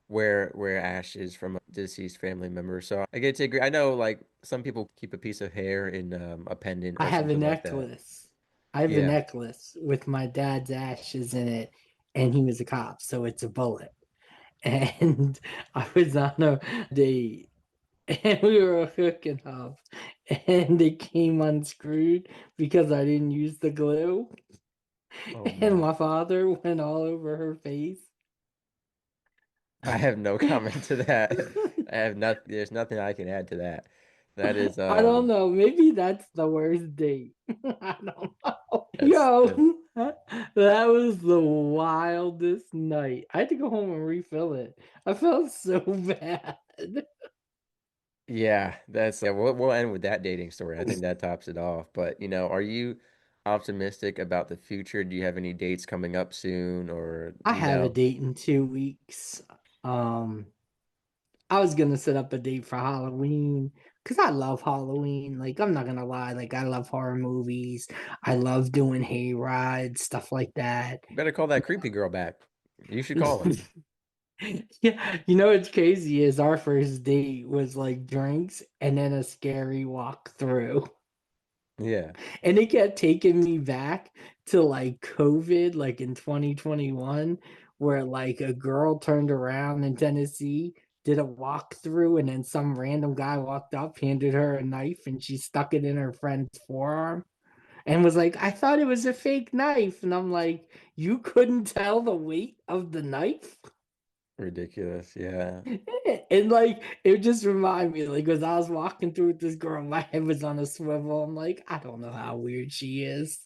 wear ashes from a deceased family member. So I get to agree. I know like some people keep a piece of hair in a pendant I or have a something like that. necklace. I have a Yeah. necklace with my dad's ashes in it, and he was a cop, so it's a bullet. And I was on a date, and we were hooking up, and it came unscrewed because I didn't use the glue, Oh and man. my father went all over her face. I have no comment to that. I have not There's nothing I can add to that. That is I don't know. Maybe that's the worst date. I don't know. Yo, that's that was the wildest night. I had to go home and refill it. I felt so bad. yeah, we'll end with that dating story. I think that tops it off. But are you optimistic about the future? Do you have any dates coming up soon, or I do you have a know? date in 2 weeks. Um, I was gonna set up a date for Halloween because I love Halloween. Like, I'm not gonna lie, like I love horror movies. I love doing hay rides, stuff like that. You better call that creepy girl back. You should call her. Yeah, you know what's crazy is our first date was like drinks and then a scary walk through. Yeah. And it kept taking me back to like COVID, like in 2021, where like a girl turned around in Tennessee, did a walkthrough, and then some random guy walked up, handed her a knife, and she stuck it in her friend's forearm and was like, I thought it was a fake knife. And I'm like, you couldn't tell the weight of the knife? Ridiculous. Yeah. And like it just reminded me, like as I was walking through with this girl, my head was on a swivel. I'm like, I don't know how weird she is.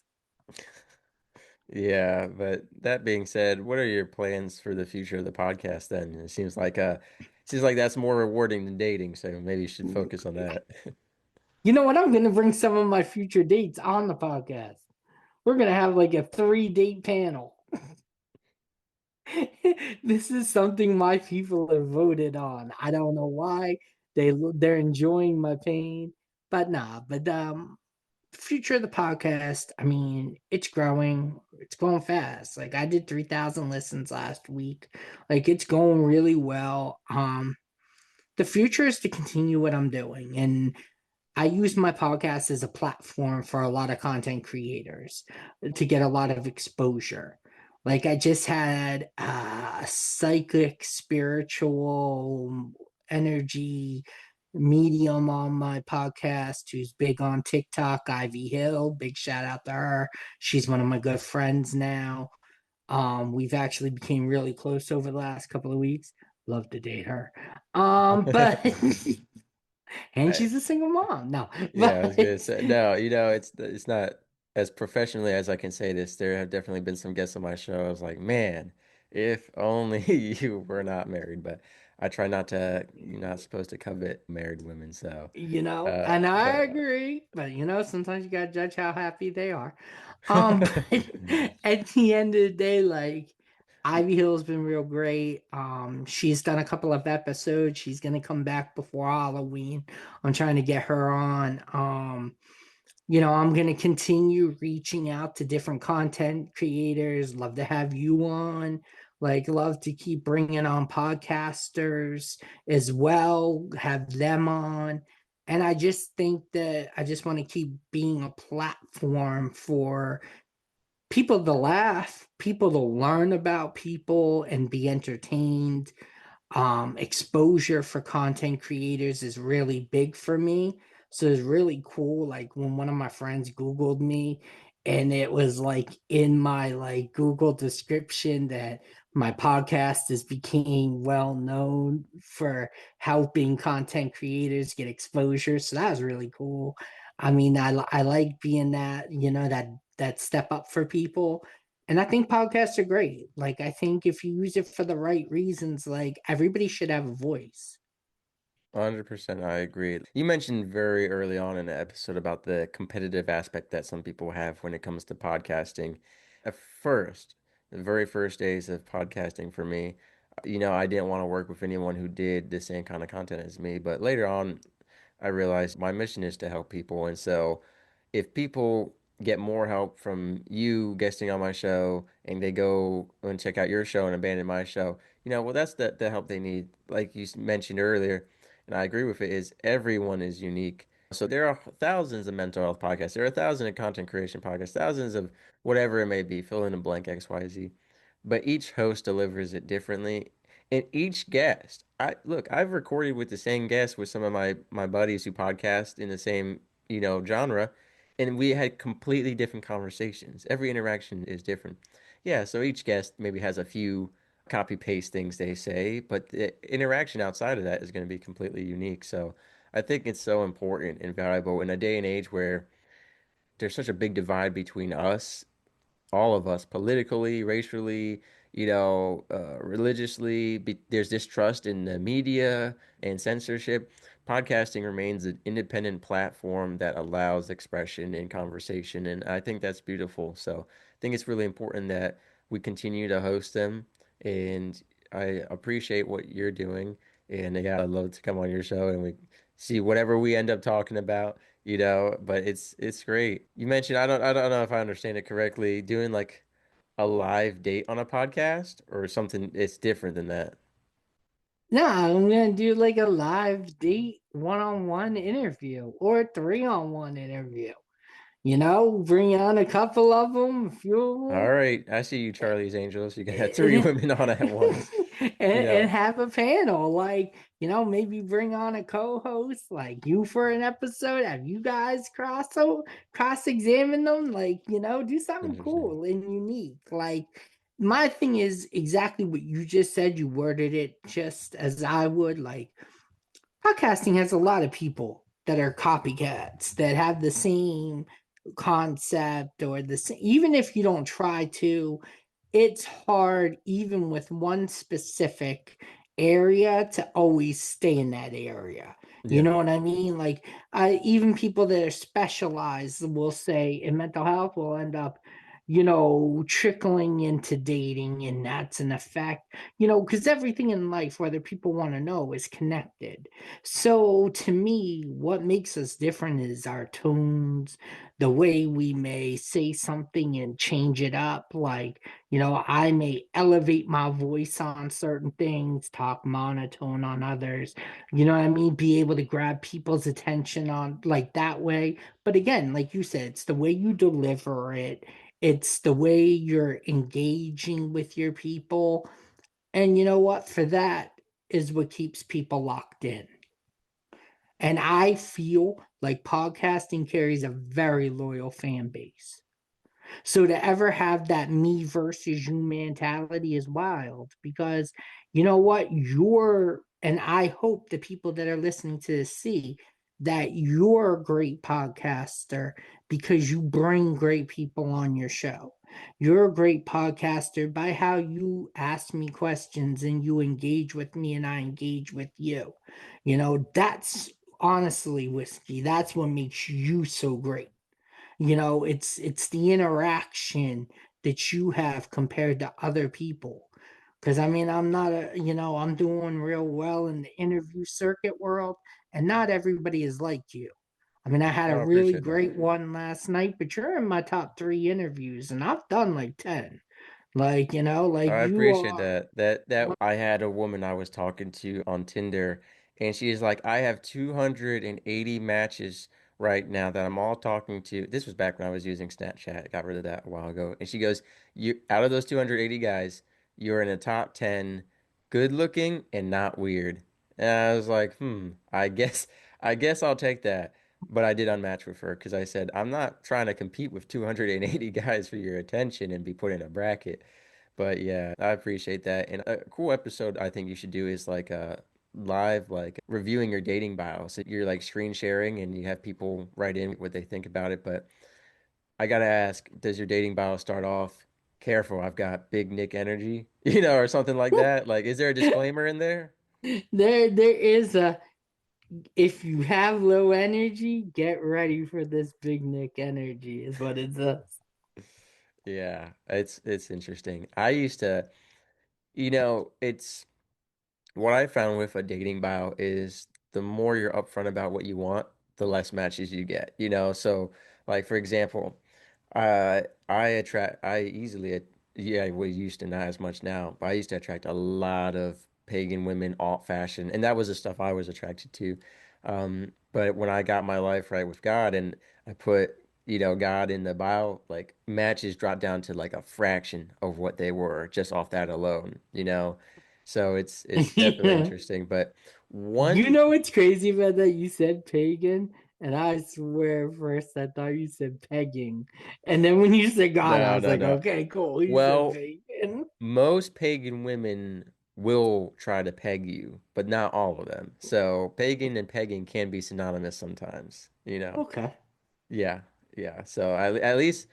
Yeah, but that being said, what are your plans for the future of the podcast then? It seems like that's more rewarding than dating, so maybe you should focus on that. You know what? I'm gonna bring some of my future dates on the podcast. We're gonna have like a 3 date panel. This is something my people have voted on. I don't know why they're enjoying my pain, but nah. But future of the podcast, I mean, it's growing. It's going fast. Like I did 3,000 listens last week. Like it's going really well. The future is to continue what I'm doing, and I use my podcast as a platform for a lot of content creators to get a lot of exposure. Like I just had a psychic, spiritual energy medium on my podcast who's big on TikTok, Ivy Hill. Big shout out to her. She's one of my good friends now. We've actually became really close over the last couple of weeks. Love to date her. But and I, she's a single mom. No, yeah, I was gonna but say no. It's not as professionally as I can say this. There have definitely been some guests on my show. I was like, man, if only you were not married. But I try not to. You're not supposed to covet married women. So, and I but agree, but sometimes you gotta judge how happy they are. But at the end of the day, like Ivy Hill's been real great. She's done a couple of episodes. She's gonna come back before Halloween. I'm trying to get her on. I'm going to continue reaching out to different content creators. Love to have you on. Like, love to keep bringing on podcasters as well, have them on. And I just think that I just want to keep being a platform for people to laugh, people to learn about people and be entertained. Exposure for content creators is really big for me. So it's really cool. Like when one of my friends Googled me and it was like in my like Google description that my podcast is became well known for helping content creators get exposure. So that was really cool. I mean, I like being that, that step up for people. And I think podcasts are great. Like, I think if you use it for the right reasons, like, everybody should have a voice. 100% I agree. You mentioned very early on in the episode about the competitive aspect that some people have when it comes to podcasting. At first, the very first days of podcasting for me, I didn't want to work with anyone who did the same kind of content as me. But later on, I realized my mission is to help people. And so if people get more help from you guesting on my show and they go and check out your show and abandon my show, well, that's the help they need. Like you mentioned earlier, and I agree with it, is everyone is unique. So there are thousands of mental health podcasts. There are thousands of content creation podcasts, thousands of whatever it may be, fill in a blank XYZ. But each host delivers it differently. And each guest, I've recorded with the same guest with some of my buddies who podcast in the same, genre, and we had completely different conversations. Every interaction is different. Yeah, so each guest maybe has a few copy paste things they say, but the interaction outside of that is going to be completely unique. So I think it's so important and valuable in a day and age where there's such a big divide between us, all of us, politically, racially, religiously. There's distrust in the media and censorship. Podcasting remains an independent platform that allows expression and conversation, and I think that's beautiful. So I think it's really important that we continue to host them, and I appreciate what you're doing. And yeah, I'd love to come on your show and we see whatever we end up talking about, but it's great. You mentioned I don't know if I understand it correctly, doing like a live date on a podcast or something it's different than that. No, I'm gonna do like a live date one-on-one interview or a three-on-one interview. Bring on a couple of them, a few All of right, I see you, Charlie's Angels. You can have three them. women on at once. You And know, have a panel like maybe bring on a co-host like you for an episode, have you guys cross-examine them, like do something interesting. cool and unique. Like my thing is exactly what you just said. You worded it just as I would. Like podcasting has a lot of people that are copycats that have the same concept or the same, even if you don't try to, it's hard even with one specific area to always stay in that area. You Yeah. know what I mean? Like even people that are specialized will say in mental health will end up trickling into dating, and that's an effect, because everything in life, whether people want to know, is connected. So to me, what makes us different is our tones, the way we may say something and change it up. Like, I may elevate my voice on certain things, talk monotone on others, what I mean? Be able to grab people's attention on like that way. But again, like you said, it's the way you deliver it, it's the way you're engaging with your people. And you know what? For that is what keeps people locked in. And I feel like podcasting carries a very loyal fan base. So to ever have that me versus you mentality is wild, because you know what? And I hope the people that are listening to this see that you're a great podcaster because you bring great people on your show. You're a great podcaster by how you ask me questions and you engage with me and I engage with you. That's honestly, Whiskey. That's what makes you so great. It's the interaction that you have compared to other people. Because I mean, I'm not a, I'm doing real well in the interview circuit world, and not everybody is like you. I mean, I had a Oh, I really appreciate that. great one last night, but you're in my top three interviews, and I've done like 10. Like, like I you appreciate are. that. That I had a woman I was talking to on Tinder, and she's like, I have 280 matches right now that I'm all talking to. This was back when I was using Snapchat. I got rid of that a while ago. And she goes, you out of those 280 guys, you're in the top 10, good looking and not weird. And I was like, I guess I'll take that. But I did unmatch with her because I said, I'm not trying to compete with 280 guys for your attention and be put in a bracket. But yeah, I appreciate that. And a cool episode I think you should do is like a live, like reviewing your dating bio. So you're like screen sharing and you have people write in what they think about it. But I gotta ask, does your dating bio start off, careful, I've got big Nick energy, or something like that? Like, is there a disclaimer in there? There is a, if you have low energy, get ready for this big Nick energy, is what it says. Yeah, it's interesting. I used to, it's what I found with a dating bio is the more you're upfront about what you want, the less matches you get, So, like for example, I easily, yeah, we used to not as much now, but I used to attract a lot of pagan women, alt fashion, and that was the stuff I was attracted to. But when I got my life right with God and I put, God in the bio, like matches dropped down to like a fraction of what they were just off that alone. So it's definitely Yeah. interesting. But You one, know what's crazy about that? You said pagan, and I swear at first I thought you said pegging. And then when you said God, I no, was no, like, no. okay, cool. You said Well, pagan. most pagan women will try to peg you, but not all of them. So pagan and pegging can be synonymous sometimes. Okay. Yeah, yeah. So at least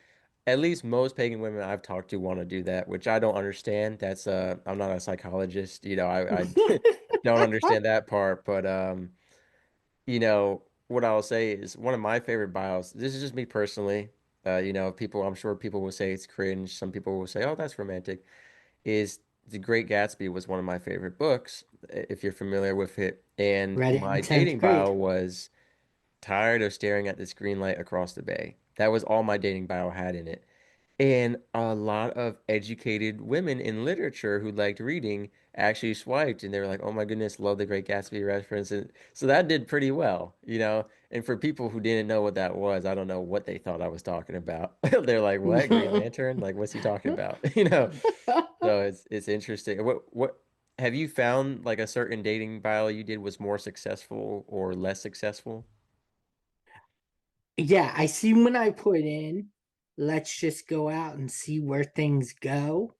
most pagan women I've talked to want to do that, which I don't understand. I'm not a psychologist, I don't understand that part, but what I'll say is one of my favorite bios. This is just me personally. I'm sure people will say it's cringe. Some people will say, "Oh, that's romantic." Is The Great Gatsby was one of my favorite books, if you're familiar with it. And Read it in my 10th dating bio grade. was tired of staring at this green light across the bay. That was all my dating bio had in it. And a lot of educated women in literature who liked reading actually swiped and they were like, oh my goodness, love the Great Gatsby reference. And so that did pretty well. And for people who didn't know what that was, I don't know what they thought I was talking about. They're like, what? Green Lantern? Like, what's he talking about? So it's interesting. What have you found like a certain dating bio you did was more successful or less successful? Yeah, I see when I put in, let's just go out and see where things go.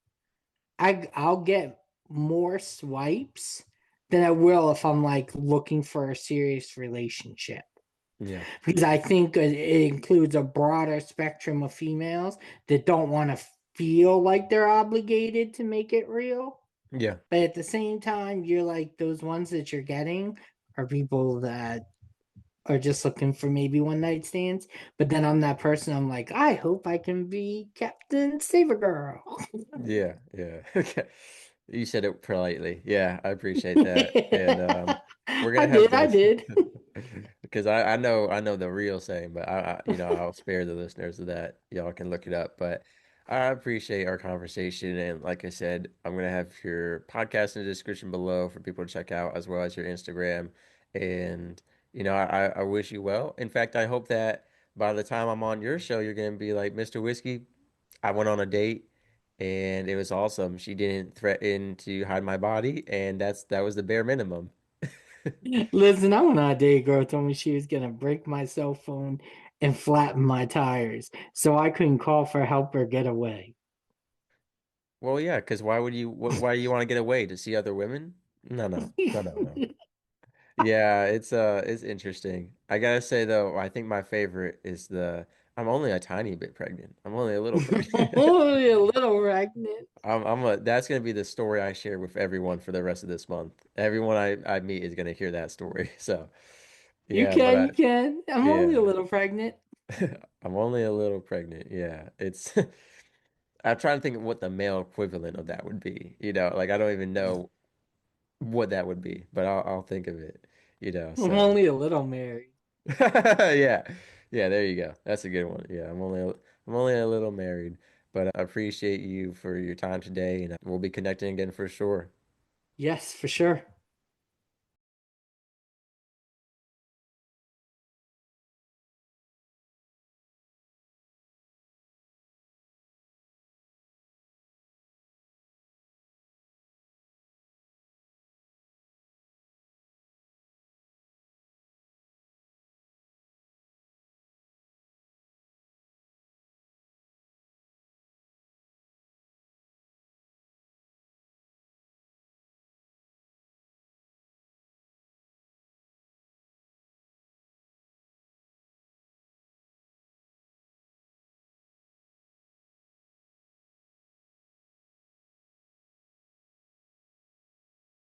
I'll get more swipes than I will if I'm like looking for a serious relationship. Yeah. Because I think it includes a broader spectrum of females that don't want to feel like they're obligated to make it real. Yeah. But at the same time, you're like those ones that you're getting are people that or just looking for maybe one night stands. But then I'm that person, I'm like, I hope I can be Captain Save a Girl. Yeah, yeah. Okay. You said it politely. Yeah, I appreciate that. And we're gonna have I this did. because I know the real saying, but I'll spare the listeners of that. Y'all can look it up. But I appreciate our conversation, and like I said, I'm gonna have your podcast in the description below for people to check out, as well as your Instagram. And I wish you well. In fact, I hope that by the time I'm on your show, you're gonna be like, Mr. Whiskey, I went on a date and it was awesome. She didn't threaten to hide my body, and that was the bare minimum. Listen, I went on a date. A girl told me she was gonna break my cell phone and flatten my tires, so I couldn't call for help or get away. Well, yeah, because why do you want to get away to see other women? No, no, no, no, no. Yeah, it's interesting. I gotta say though, I think my favorite is the I'm only a tiny bit pregnant. I'm only a little pregnant. Only a little pregnant. That's gonna be the story I share with everyone for the rest of this month. Everyone I meet is gonna hear that story. So You yeah, but can, you can. I'm only a yeah. little pregnant. I'm only a little pregnant. Yeah, it's I'm trying to think of what the male equivalent of that would be. Like I don't even know what that would be, but I'll think of it. I'm So only a little married. yeah, yeah, there you go. That's a good one. Yeah, I'm only a little married, but I appreciate you for your time today, and we'll be connecting again for sure. Yes, for sure.